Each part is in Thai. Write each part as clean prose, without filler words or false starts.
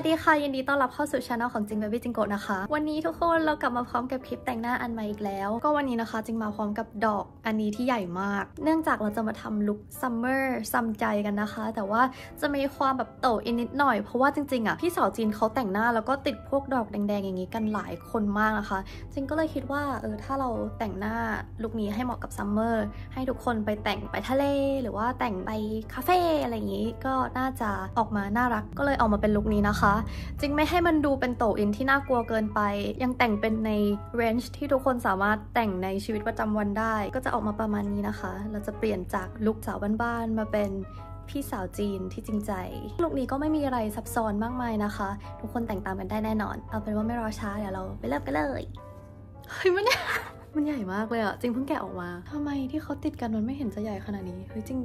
วัสดีค่ะยินดีต้อนรับเข้าสู่ช่องของจิงเบบี้จิงโกะนะคะวันนี้ทุกคนเรากลับมาพร้อมกับคลิปแต่งหน้าอันใหม่อีกแล้วก็วันนี้นะคะจิงมาพร้อมกับดอกอันนี้ที่ใหญ่มากเนื่องจากเราจะมาทำลุคซัมเมอร์ซัมใจกันนะคะแต่ว่าจะมีความแบบโตอินนิดหน่อยเพราะว่าจริงๆอ่ะพี่สาวจีนเขาแต่งหน้าแล้วก็ติดพวกดอกแดงๆอย่างนี้กันหลายคนมากนะคะจิงก็เลยคิดว่าถ้าเราแต่งหน้าลุคนี้ให้เหมาะกับซัมเมอร์ให้ทุกคนไปแต่งไปทะเลหรือว่าแต่งไปคาเฟ่อะไรอย่างนี้ก็น่าจะออกมาน่ารักก็เลยออกมาเป็นลุคนี้นะคะจริงไม่ให้มันดูเป็นโตอินที่น่ากลัวเกินไปยังแต่งเป็นในเรนจ์ที่ทุกคนสามารถแต่งในชีวิตประจำวันได้ก็จะออกมาประมาณนี้นะคะเราจะเปลี่ยนจากลุคสาวบ้านๆมาเป็นพี่สาวจีนที่จริงใจลุคนี้ก็ไม่มีอะไรซับซ้อนมากมายนะคะทุกคนแต่งตามกันได้แน่นอนเอาเป็นว่าไม่รอช้าเดี๋ยวเราไปเริ่มกันเลยเฮ้ยมันใหญ่มากเลยอะจริงเพิ่งแกะออกมาทำไมที่เขาติดกันมันไม่เห็นจะใหญ่ขนาดนี้เฮ้ยจริง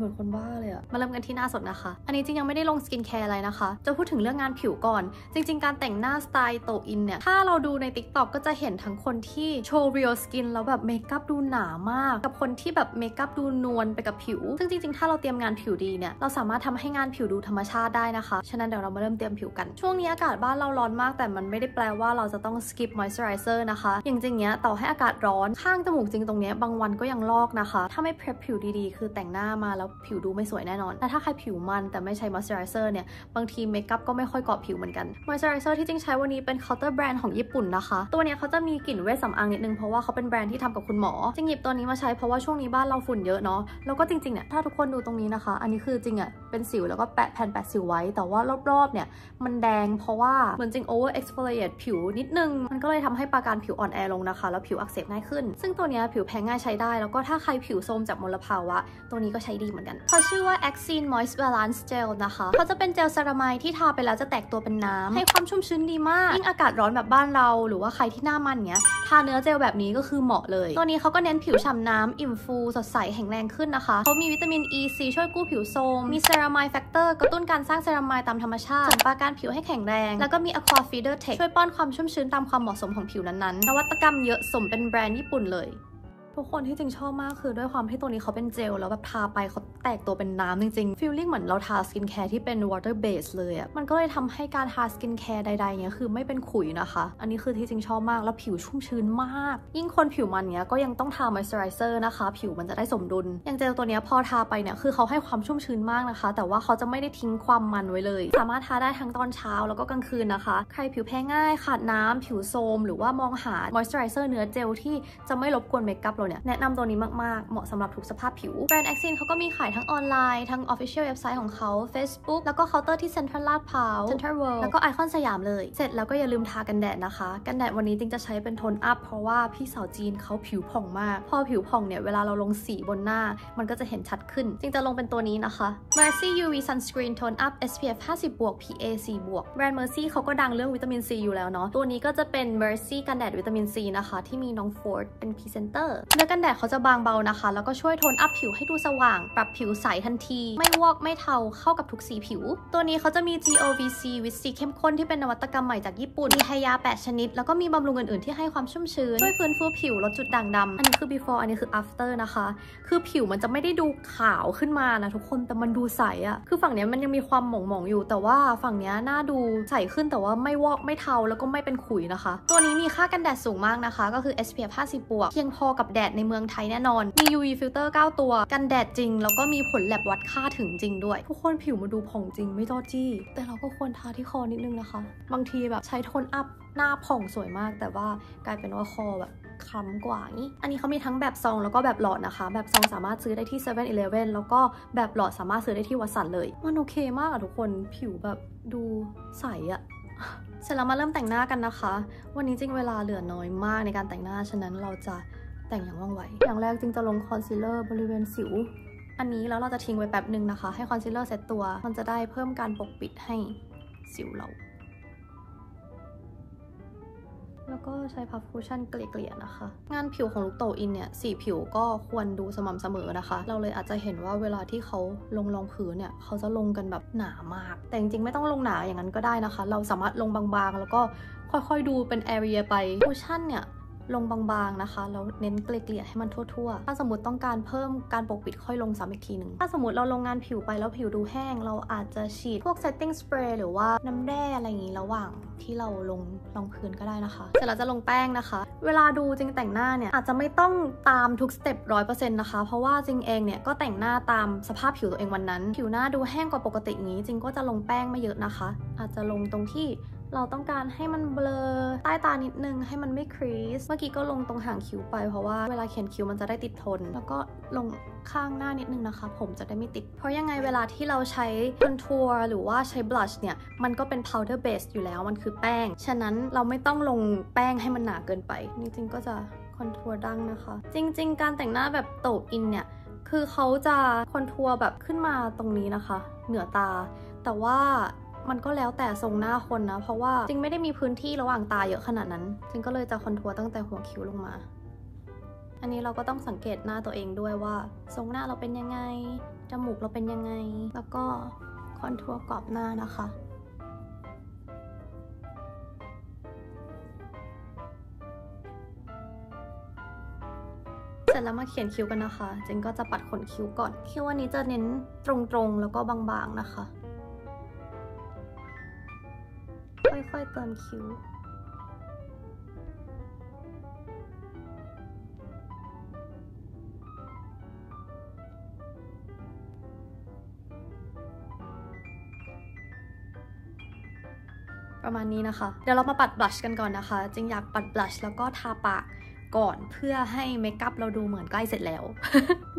เหมือนคนบ้าเลยอะมาเริ่มกันที่หน้าสดนะคะอันนี้จริงยังไม่ได้ลงสกินแคร์อะไรนะคะจะพูดถึงเรื่องงานผิวก่อนจริงๆการแต่งหน้าสไตล์โตอินเนี่ยถ้าเราดูใน TikTok ก็จะเห็นทั้งคนที่โชว์ real skin แล้วแบบเมคอัพดูหนามากกับคนที่แบบเมคอัพดูนวลไปกับผิวซึ่งจริงๆถ้าเราเตรียมงานผิวดีเนี่ยเราสามารถทำให้งานผิวดูธรรมชาติได้นะคะฉะนั้นเดี๋ยวเรามาเริ่มเตรียมผิวกันช่วงนี้อากาศบ้านเราร้อนมากแต่มันไม่ได้แปลว่าเราจะต้อง skip moisturizer นะคะอย่างจริงเนี้ยต่อให้อากาศร้อนข้างจมูกจริงตรงเนี้ยบางวันก็ยังลอกนะคะถ้าไม่ prep ผิวดีๆคือแต่งหน้ามาแล้วผิวดูไม่สวยแน่นอนแต่ถ้าใครผิวมันแต่ไม่ใช้ moisturizer เนี่ยบางทีเมคอัพก็ไม่ค่อยเกาะผิวเหมือนกัน moisturizer ที่จริงใช้วันนี้เป็น Counter Brand ของญี่ปุ่นนะคะตัวเนี้ยเขาจะมีกลิ่นเวชสำอางนิดนึงเพราะว่าเขาเป็นแบรนด์ที่ทำกับคุณหมอจริงหยิบตัวนี้มาใช้เพราะว่าช่วงนี้บ้านเราฝุ่นเยอะเนาะแล้วก็จริงๆเนี่ยถ้าทุกคนดูตรงนี้นะคะอันนี้คือจริงอ่ะเป็นสิวแล้วก็แปะแผ่นแปะสิวไว้แต่ว่ารอบๆเนี่ยมันแดงเพราะว่าเหมือนจริง over exfoliate ผิวนิดนึงมันก็เลยทำให้ปราการผิวอ่อนแอลงนะคะแล้วผิวอักเสบง่ายขึ้นซึ่งตัวเนี้ยผิวแพ้ง่ายใช้ได้แล้วก็ถ้าใครผิวโทรมจากมลภาวะตัวนี้ก็ใช้ดีเหมือนกันเขาชื่อว่า Axine Moist Balance Gel นะคะเขาจะเป็นเจลเซรามายที่ทาไปแล้วจะแตกตัวเป็นน้ำให้ความชุ่มชื้นดีมากยิ่งอากาศร้อนแบบบ้านเราหรือว่าใครที่หน้ามันเนี้ยทาเนื้อเจลแบบนี้ก็คือเหมาะเลยตัวนี้เขาก็เน้นผิวฉ่ำน้ำอิ่มฟูสดใสแข็งแรงขึ้นนะคะเขามีวิตามิน E C ช่วยกู้ผิวโทรมมีเซรามายแฟกเตอร์กระตุ้นการสร้างเซรามายตามธรรมชาติเสริมปราการผิวให้แข็งแรงแล้วก็มี Aqua Feeder Tech ช่วยป้อนความชุ่มชื้นตามความเหมาะสมของผิวนั้นๆนวัตกรรมเยอะสมเป็นแบรนด์ญี่ปุ่นเลยทุกคนที่จริงชอบมากคือด้วยความที่ตัวนี้เขาเป็นเจลแล้วแบบทาไปเขาแตกตัวเป็นน้ำจริงๆฟีลลิ่งเหมือนเราทาสกินแคร์ที่เป็น water base เลยอะมันก็เลยทำให้การทาสกินแคร์ใดๆเนี้ยคือไม่เป็นขุยนะคะอันนี้คือที่จริงชอบมากแล้วผิวชุ่มชื้นมากยิ่งคนผิวมันเนี้ยก็ยังต้องทา moisturizer นะคะผิวมันจะได้สมดุลอย่างเจลตัวเนี้ยพอทาไปเนี่ยคือเขาให้ความชุ่มชื้นมากนะคะแต่ว่าเขาจะไม่ได้ทิ้งความมันไว้เลยสามารถทาได้ทั้งตอนเช้าแล้วก็กลางคืนนะคะใครผิวแพ้ง่ายขาดน้ำผิวโทรมหรือว่ามองหา moisturizer เนื้อเจลที่จะไม่รบกวนเมคอัพเราเนี่ยแนะนำตัวนี้มากๆเหมาะสำหรับทุกสภาพผิวแบรนด์ Axine เขาก็มีขายทั้งออนไลน์ทั้ง Official เว็บไซต์ของเขา Facebook แล้วก็เคาน์เตอร์ที่เซ็นทรัลลาดพร้าว Central World แล้วก็ไอคอนสยามเลยเสร็จแล้วก็อย่าลืมทากันแดดนะคะกันแดดวันนี้จริงจะใช้เป็นโทนอัพเพราะว่าพี่สาวจีนเขาผิวผ่องมากพอผิวผ่องเนี่ยเวลาเราลงสีบนหน้ามันก็จะเห็นชัดขึ้นจริงจะลงเป็นตัวนี้นะคะ Mercy UV Sunscreen Tone Up SPF 50 บวก PA 4 บวกแบรนด์ Mercy เขาก็ดังเรื่องวิตามิน C อยู่แล้วเนาะตัวนี้ก็จะเป็น Mercy กันแดดวิตามิน C นะคะที่มีน้องโฟร์ดเป็นพรีเซนเตอร์เนื้อกันแดดเขาจะบางเบานะคะแล้วก็ช่วยโทนอัพผิวให้ดูสว่างปรับผิวใสทันทีไม่วอกไม่เทาเข้ากับทุกสีผิวตัวนี้เขาจะมี GOVC วิตซีเข้มข้นที่เป็นนวัตกรรมใหม่จากญี่ปุ่นมีไฮยา8ชนิดแล้วก็มีบำรุงอื่นๆที่ให้ความชุ่มชื้นช่วยฟื้นฟูผิวลดจุดด่างดำอันนี้คือ before อันนี้คือ after นะคะคือผิวมันจะไม่ได้ดูขาวขึ้นมานะทุกคนแต่มันดูใสอะคือฝั่งนี้มันยังมีความหมองๆอยู่แต่ว่าฝั่งนี้หน้าดูใสขึ้นแต่ว่าไม่วอกไม่เทาแล้วก็ไม่เป็นขุยนะคะตัวนี้มีค่ากันแดดสูงมากนะคะก็คือ SPF 50 บวกเพียงพอกับแดดในเมืองไทยแน่นอนมี UV filter 9 ตัวกันแดดจริงแล้วก็มีผลแลบวัดค่าถึงจริงด้วยทุกคนผิวมาดูผ่องจริงไม่จ้อจี้แต่เราก็ควรทาที่คอนิดนึงนะคะบางทีแบบใช้โทนอัพหน้าผ่องสวยมากแต่ว่ากลายเป็นว่าคอแบบคล้ำกว่านี้อันนี้เขามีทั้งแบบซองแล้วก็แบบหลอดนะคะแบบซองสามารถซื้อได้ที่ 7-Eleven แล้วก็แบบหลอดสามารถซื้อได้ที่วัตสันเลยมันโอเคมากอะทุกคนผิวแบบดูใสอะเสร็จแล้วมาเริ่มแต่งหน้ากันนะคะวันนี้จริงเวลาเหลือน้อยมากในการแต่งหน้าฉะนั้นเราจะแต่งอย่างว่องไวอย่างแรกจริงจะลงคอนซีลเลอร์บริเวณสิวอันนี้แล้วเราจะทิ้งไว้แป๊บหนึ่งนะคะให้คอนซีลเลอร์เซตตัวมันจะได้เพิ่มการปกปิดให้สิวเราแล้วก็ใช้พัฟคุชชั่นเกลี่ยๆนะคะงานผิวของลูกโตอินเนี่ยสีผิวก็ควรดูสม่ำเสมอนะคะเราเลยอาจจะเห็นว่าเวลาที่เขาลงรองพื้นเนี่ยเขาจะลงกันแบบหนามากแต่จริงๆไม่ต้องลงหนาอย่างนั้นก็ได้นะคะเราสามารถลงบางๆแล้วก็ค่อยๆดูเป็นแอเรียไปคุชชั่นเนี่ย ลงบางๆนะคะแล้วเน้นเกลี่ยให้มันทั่วๆถ้าสมมติต้องการเพิ่มการปกปิดค่อยลงซ้ำอีกทีหนึ่งถ้าสมมติเราลงงานผิวไปแล้วผิวดูแห้งเราอาจจะฉีดพวก setting spray หรือว่าน้ำแร่อะไรอย่างนี้ระหว่างที่เราลงรองพื้นก็ได้นะคะเสร็จแล้วจะลงแป้งนะคะเวลาดูจริงแต่งหน้าเนี่ยอาจจะไม่ต้องตามทุกสเต็ป100%นะคะเพราะว่าจริงเองเนี่ยก็แต่งหน้าตามสภาพผิวตัวเองวันนั้นผิวหน้าดูแห้งกว่าปกติอย่างนี้จริงก็จะลงแป้งไม่เยอะนะคะอาจจะลงตรงที่เราต้องการให้มันเบลอใต้ตานิดนึงให้มันไม่ครีสเมื่อกี้ก็ลงตรงหางคิ้วไปเพราะว่าเวลาเขียนคิ้วมันจะได้ติดทนแล้วก็ลงข้างหน้านิดนึงนะคะผมจะได้ไม่ติดเพราะยังไงเวลาที่เราใช้คอนทัวร์หรือว่าใช้บลัชเนี่ยมันก็เป็น powder base อยู่แล้วมันคือแป้งฉะนั้นเราไม่ต้องลงแป้งให้มันหนาเกินไปจริงๆก็จะคอนทัวร์ดั้งนะคะจริงๆการแต่งหน้าแบบโตอินเนี่ยคือเขาจะคอนทัวร์แบบขึ้นมาตรงนี้นะคะเหนือตาแต่ว่ามันก็แล้วแต่ทรงหน้าคนนะเพราะว่าจริงไม่ได้มีพื้นที่ระหว่างตาเยอะขนาดนั้นจริงก็เลยจะคอนทัวร์ตั้งแต่หัวคิ้วลงมาอันนี้เราก็ต้องสังเกตหน้าตัวเองด้วยว่าทรงหน้าเราเป็นยังไงจมูกเราเป็นยังไงแล้วก็คอนทัวร์กรอบหน้านะคะเสร็จแล้วมาเขียนคิ้วกันนะคะจริงก็จะปัดขนคิ้วก่อนคิ้ววันนี้จะเน้นตรงๆแล้วก็บางๆนะคะค่อยๆเติมคิ้วประมาณนี้นะคะเดี๋ยวเรามาปัดบลัชกันก่อนนะคะจริงอยากปัดบลัชแล้วก็ทาปากก่อนเพื่อให้เมคอัพเราดูเหมือนใกล้เสร็จแล้ว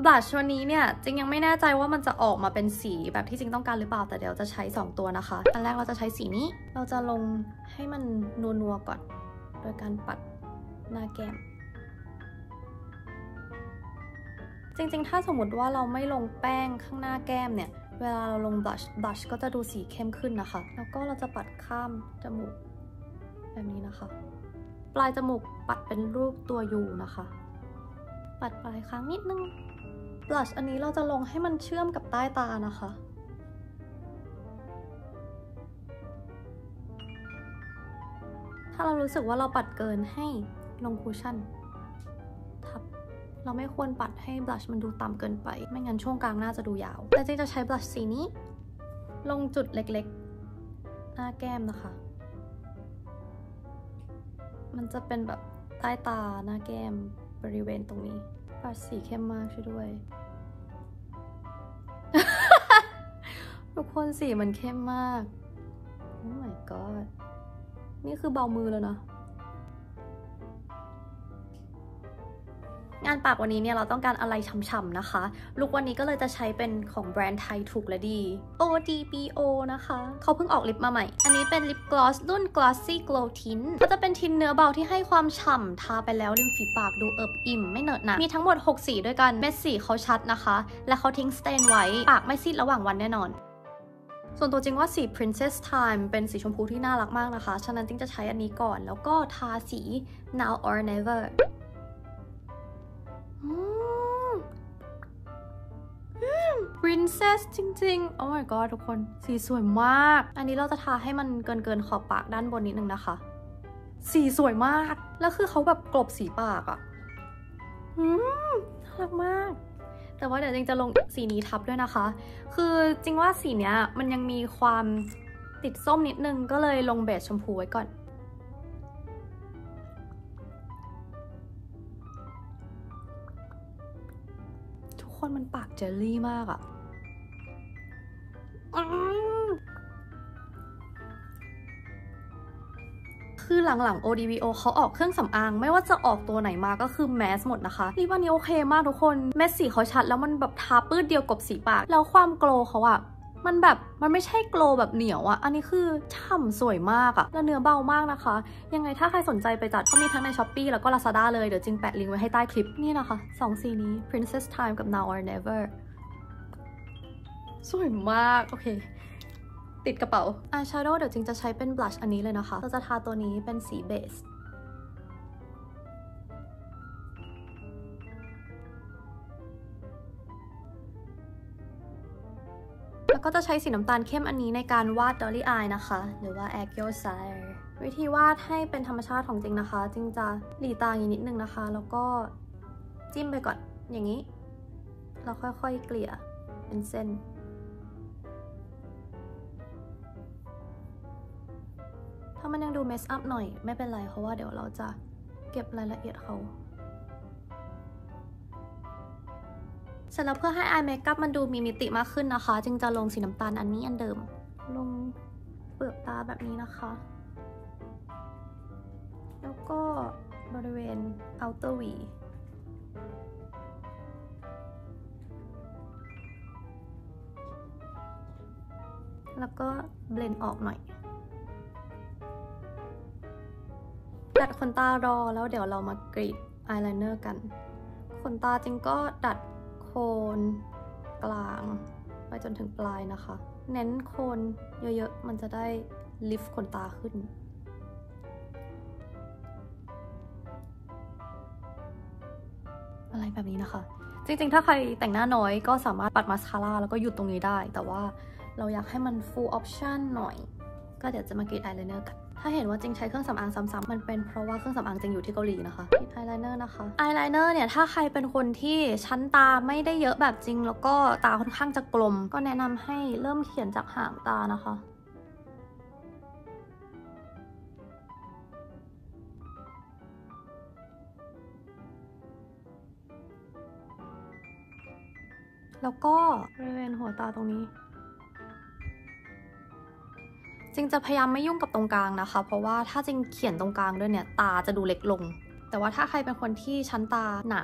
บลัชวันนี้เนี่ยจริงยังไม่แน่ใจว่ามันจะออกมาเป็นสีแบบที่จริงต้องการหรือเปล่าแต่เดี๋ยวจะใช้2ตัวนะคะอันแรกเราจะใช้สีนี้เราจะลงให้มันนัวๆก่อนโดยการปัดหน้าแก้มจริงๆถ้าสมมติว่าเราไม่ลงแป้งข้างหน้าแก้มเนี่ยเวลาเราลงบลัชก็จะดูสีเข้มขึ้นนะคะแล้วก็เราจะปัดข้ามจมูกแบบนี้นะคะปลายจมูกปัดเป็นรูปตัวยูนะคะปัดปลายค้างนิดนึงบลัชอันนี้เราจะลงให้มันเชื่อมกับใต้ตานะคะถ้าเรารู้สึกว่าเราปัดเกินให้ลงคูชั่นทับเราไม่ควรปัดให้บลัชมันดูต่ำเกินไปไม่งั้นช่วงกลางหน้าจะดูยาวแต่จริงจะใช้บลัชสีนี้ลงจุดเล็กๆหน้าแก้มนะคะมันจะเป็นแบบใต้ตาหน้าแก้มบริเวณตรงนี้ปัดสีเข้มมากช่วยด้วย ทุกคนสีมันเข้มมาก โอ้ my god นี่คือเบามือแล้วนะงานปากวันนี้เนี่ยเราต้องการอะไรฉ่ำๆนะคะลุควันนี้ก็เลยจะใช้เป็นของแบรนด์ไทยถูกและดี ODBO นะคะเขาเพิ่งออกลิปมาใหม่อันนี้เป็นลิปกลอสรุ่น Glossy Glow Tint ก็จะเป็นทินเนื้อเบาที่ให้ความฉ่ำทาไปแล้วริมฝีปากดูเอิบอิ่มไม่เหนอะหนะมีทั้งหมด6สีด้วยกันเม็ดสีเขาชัดนะคะและเขาทิ้งสเตนไว้ปากไม่ซีดระหว่างวันแน่นอนส่วนตัวจริงว่าสี Princess Time เป็นสีชมพูที่น่ารักมากนะคะฉะนั้นจริงจะใช้อันนี้ก่อนแล้วก็ทาสี Now or Never Princess จริงๆ Oh my god ทุกคนสีสวยมากอันนี้เราจะทาให้มันเกินขอบปากด้านบนนิดนึงนะคะสีสวยมากแล้วคือเขาแบบกลบสีปากอะน่ารักมากแต่ว่าเดี๋ยวจริงจะลงสีนี้ทับด้วยนะคะคือจริงว่าสีเนี้ยมันยังมีความติดส้มนิดนึงก็เลยลงเบสชมพูไว้ก่อนคนมันปากเจลลี่มากอะคือหลังๆ ODBO เขาออกเครื่องสำอางไม่ว่าจะออกตัวไหนมาก็คือแมสหมดนะคะรีบวันนี้โอเคมากทุกคนเม็ดสีเขาชัดแล้วมันแบบทาปื้ดเดียวกบสีปากแล้วความโกลเขาอะมันแบบมันไม่ใช่โกลแบบเหนียวอะอันนี้คือฉ่ำสวยมากอะแล้วเนื้อเบามากนะคะยังไงถ้าใครสนใจไปจัดก็มีทั้งใน Shopee แล้วก็ Lazada เลยเดี๋ยวจริงแปะลิงก์ไว้ให้ใต้คลิปนี่นะคะ2สีนี้ Princess Time กับ Now or Never สวยมากโอเคติดกระเป๋าอายแชโดว์เดี๋ยวจริงจะใช้เป็นบลัชอันนี้เลยนะคะเราจะทาตัวนี้เป็นสีเบส แล้วก็จะใช้สีน้ำตาลเข้มอันนี้ในการวาด Dolly Eye นะคะหรือว่า Agyo Sire วิธีวาดให้เป็นธรรมชาติของจริงนะคะจริงจะหลีตาอย่างนิดนึงนะคะแล้วก็จิ้มไปก่อนอย่างนี้แล้วค่อยๆเกลี่ยเป็นเส้นถ้ามันยังดูเมสอัพหน่อยไม่เป็นไรเพราะว่าเดี๋ยวเราจะเก็บรายละเอียดเขาเสร็จแล้วเพื่อให้อายเมคอัพมันดูมีมิติมากขึ้นนะคะจึงจะลงสีน้ำตาลอันนี้อันเดิมลงเปลือกตาแบบนี้นะคะแล้วก็บริเวณ outer V แล้วก็เบลนด์ออกหน่อยดัดขนตารอแล้วเดี๋ยวเรามากรีดอายไลเนอร์กันขนตาจริงก็ดัดโคนกลางไปจนถึงปลายนะคะเน้นโคนเยอะๆมันจะได้ลิฟต์ขนตาขึ้นอะไรแบบนี้นะคะจริงๆถ้าใครแต่งหน้าน้อยก็สามารถปัดมาสคาร่าแล้วก็หยุดตรงนี้ได้แต่ว่าเราอยากให้มัน full option หน่อยก็เดี๋ยวจะมากรีดอายไลเนอร์กันถ้าเห็นว่าจริงใช้เครื่องสำอางซ้ำๆมันเป็นเพราะว่าเครื่องสำอางจริงอยู่ที่เกาหลีนะคะกรีดอายไลเนอร์นะคะอายไลเนอร์เนี่ยถ้าใครเป็นคนที่ชั้นตาไม่ได้เยอะแบบจริงแล้วก็ตาค่อนข้างจะกลมก็แนะนำให้เริ่มเขียนจากหางตานะคะแล้วก็บริเวณหัวตาตรงนี้จริงจะพยายามไม่ยุ่งกับตรงกลางนะคะเพราะว่าถ้าจริงเขียนตรงกลางด้วยเนี่ยตาจะดูเล็กลงแต่ว่าถ้าใครเป็นคนที่ชั้นตาหนา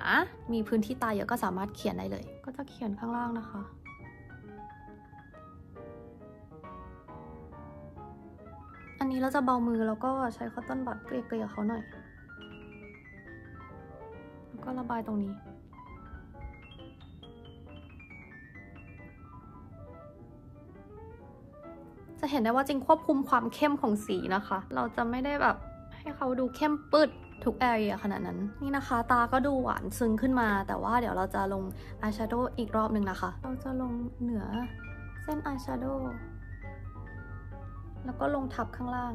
มีพื้นที่ตาเยอะก็สามารถเขียนได้เลยก็จะเขียนข้างล่างนะคะอันนี้เราจะเบามือแล้วก็ใช้คอตตอนบัดเกลี่ยๆเขาหน่อยแล้วก็ระบายตรงนี้จะเห็นได้ว่าจริงควบคุมความเข้มของสีนะคะเราจะไม่ได้แบบให้เขาดูเข้มปืดทุกแอเรียขนาดนั้นนี่นะคะตาก็ดูหวานซึ้งขึ้นมาแต่ว่าเดี๋ยวเราจะลงอายแชโดว์อีกรอบหนึ่งนะคะเราจะลงเหนือเส้นอายแชโดว์แล้วก็ลงทับข้างล่าง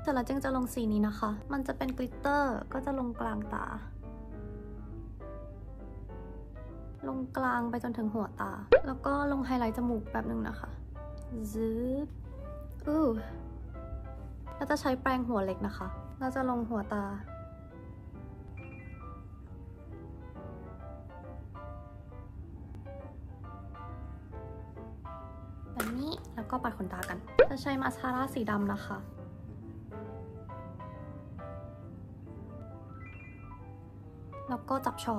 เสร็จแล้วจึงจะลงสีนี้นะคะมันจะเป็นกลิตเตอร์ก็จะลงกลางตาลงกลางไปจนถึงหัวตาแล้วก็ลงไฮไลท์จมูกแบบนึงนะคะซึบเราจะใช้แปรงหัวเล็กนะคะเราจะลงหัวตาแบบนี้แล้วก็ปัดขนตากันจะใช้มาสคาร่าสีดำนะคะแล้วก็จับช่อ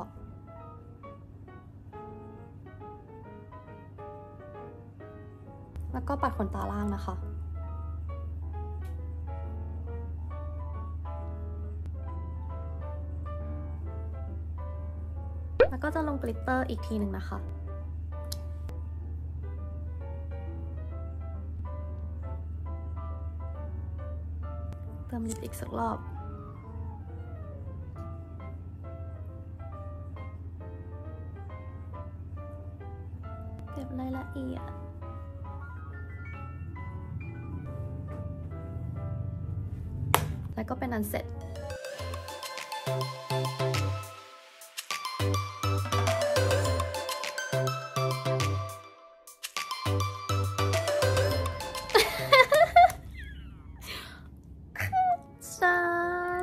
แล้วก็ปัดขนตาล่างนะคะแล้วก็จะลงกลิตเตอร์อีกทีหนึ่งนะคะเติมลิปอีกสักรอบเก็บรายละเอียดแล้วก็เป็นอันเสร็จ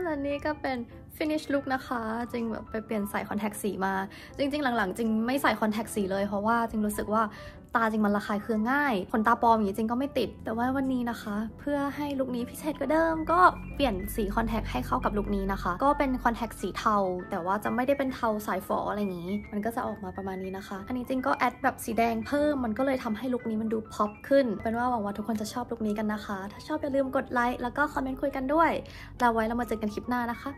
และนี่ก็เป็น finish look นะคะจริงแบบไปเปลี่ยนใส่คอนแทคสีมาจริงๆหลังๆจริงไม่ใส่คอนแทคสีเลยเพราะว่าจริงรู้สึกว่าตาจริงมันระคายเคืองง่ายขนตาปลอมอย่างนี้จริงก็ไม่ติดแต่ว่าวันนี้นะคะเพื่อให้ลุคนี้พิเศษกว่าเดิมก็เปลี่ยนสีคอนแทคให้เข้ากับลุคนี้นะคะก็เป็นคอนแทคสีเทาแต่ว่าจะไม่ได้เป็นเทาสายฝออะไรอย่างนี้มันก็จะออกมาประมาณนี้นะคะอันนี้จริงก็แอดแบบสีแดงเพิ่มมันก็เลยทำให้ลุคนี้มันดูพ็อปขึ้นเป็นว่าหวังว่าทุกคนจะชอบลุคนี้กันนะคะถ้าชอบอย่าลืมกดไลค์แล้วก็คอมเมนต์คุยกันด้วยแล้วไว้เรามาเจอกันคลิปหน้านะคะ